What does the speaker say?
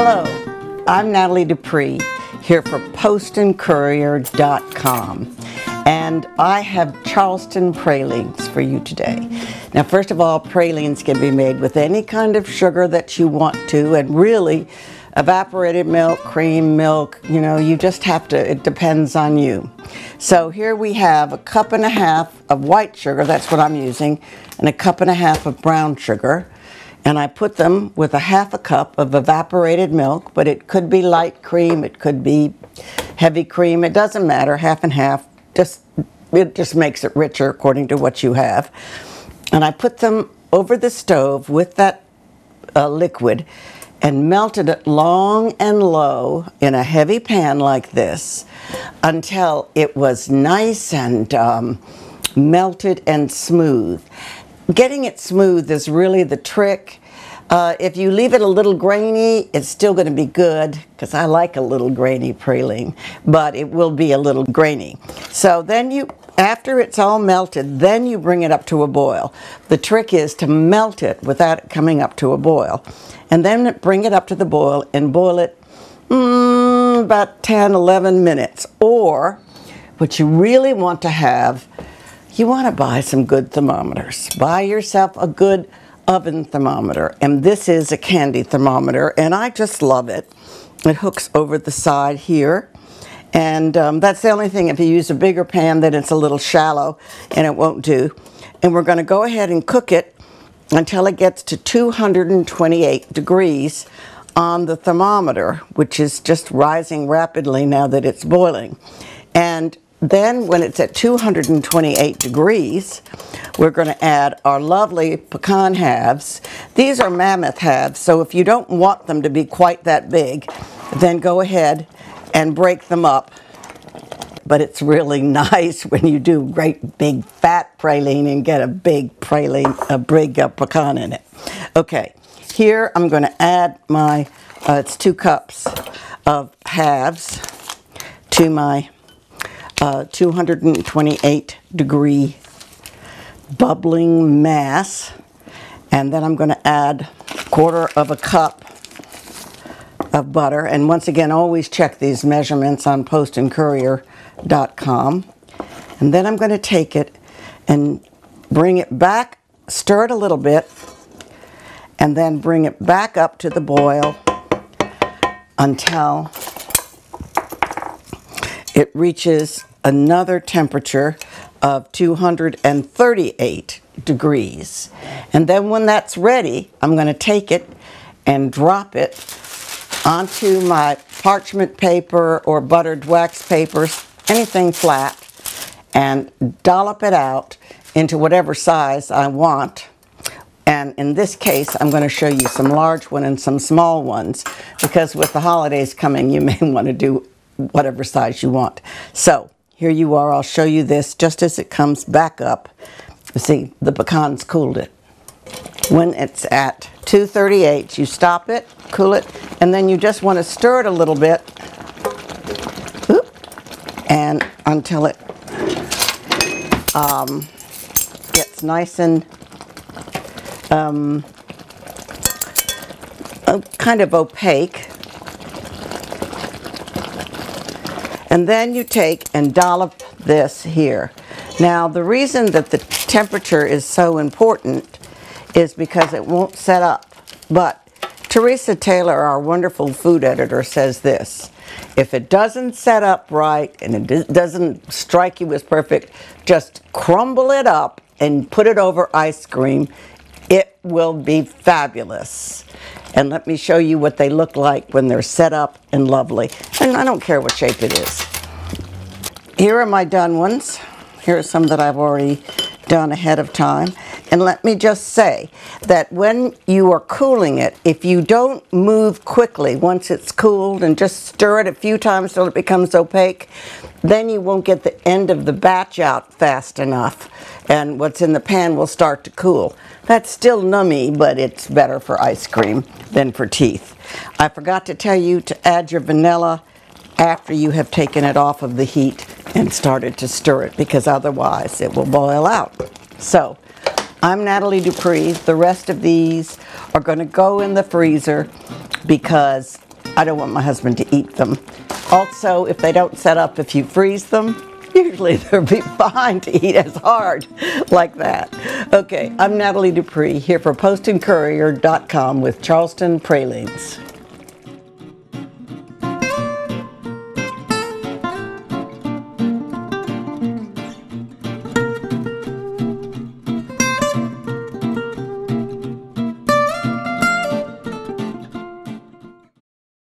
Hello, I'm Natalie Dupree here for postandcourier.com, and I have Charleston pralines for you today. Now, first of all, pralines can be made with any kind of sugar that you want to, and really evaporated milk, cream, milk, you just have to, it depends on you. So here we have 1.5 cups of white sugar, that's what I'm using, and 1.5 cups of brown sugar. And I put them with 1/2 cup of evaporated milk, but it could be light cream, it could be heavy cream, it doesn't matter, half and half, it just makes it richer according to what you have. And I put them over the stove with that liquid and melted it long and low in a heavy pan like this until it was nice and melted and smooth. Getting it smooth is really the trick. If you leave it a little grainy, it's still going to be good, because I like a little grainy praline, but it will be a little grainy. So then after it's all melted, then you bring it up to a boil. The trick is to melt it without it coming up to a boil. And then bring it up to the boil and boil it about 10, 11 minutes. Or, what you really want to have, you want to buy some good thermometers. Buy yourself a good oven thermometer. And this is a candy thermometer, and I just love it. It hooks over the side here. And that's the only thing, if you use a bigger pan, then it's a little shallow and it won't do. And we're going to go ahead and cook it until it gets to 228 degrees on the thermometer, which is just rising rapidly now that it's boiling. And then when it's at 228 degrees, we're going to add our lovely pecan halves. These are mammoth halves, so if you don't want them to be quite that big, then go ahead and break them up. But it's really nice when you do great big fat praline and get a big praline, a big pecan in it. Okay, here I'm going to add my, it's 2 cups of halves to my 228 degree bubbling mass, and then I'm going to add 1/4 cup of butter. And once again, always check these measurements on postandcourier.com. And then I'm going to take it and bring it back, stir it a little bit, and then bring it back up to the boil until it reaches another temperature of 238 degrees. And then when that's ready, I'm going to take it and drop it onto my parchment paper or buttered wax papers, anything flat, and dollop it out into whatever size I want. And in this case, I'm going to show you some large ones and some small ones, because with the holidays coming, you may want to do whatever size you want. So here you are. I'll show you this just as it comes back up. You see, the pecans cooled it. When it's at 238, you stop it, cool it, and then you just want to stir it a little bit, and until it gets nice and kind of opaque. And then you take and dollop this here. Now, the reason that the temperature is so important is because it won't set up. But Teresa Taylor, our wonderful food editor, says this: if it doesn't set up right and it doesn't strike you as perfect, just crumble it up and put it over ice cream. It will be fabulous. And let me show you what they look like when they're set up and lovely. And I don't care what shape it is. Here are my done ones. Here are some that I've already done ahead of time. And let me just say that when you are cooling it, if you don't move quickly once it's cooled and just stir it a few times till it becomes opaque, then you won't get the end of the batch out fast enough, and what's in the pan will start to cool. That's still nummy, but it's better for ice cream than for teeth. I forgot to tell you to add your vanilla after you have taken it off of the heat and started to stir it, because otherwise it will boil out. So, I'm Natalie Dupree. The rest of these are going to go in the freezer because I don't want my husband to eat them. Also, if they don't set up, if you freeze them, usually they'll be fine to eat as hard like that. Okay, I'm Natalie Dupree here for PostandCourier.com with Charleston Pralines.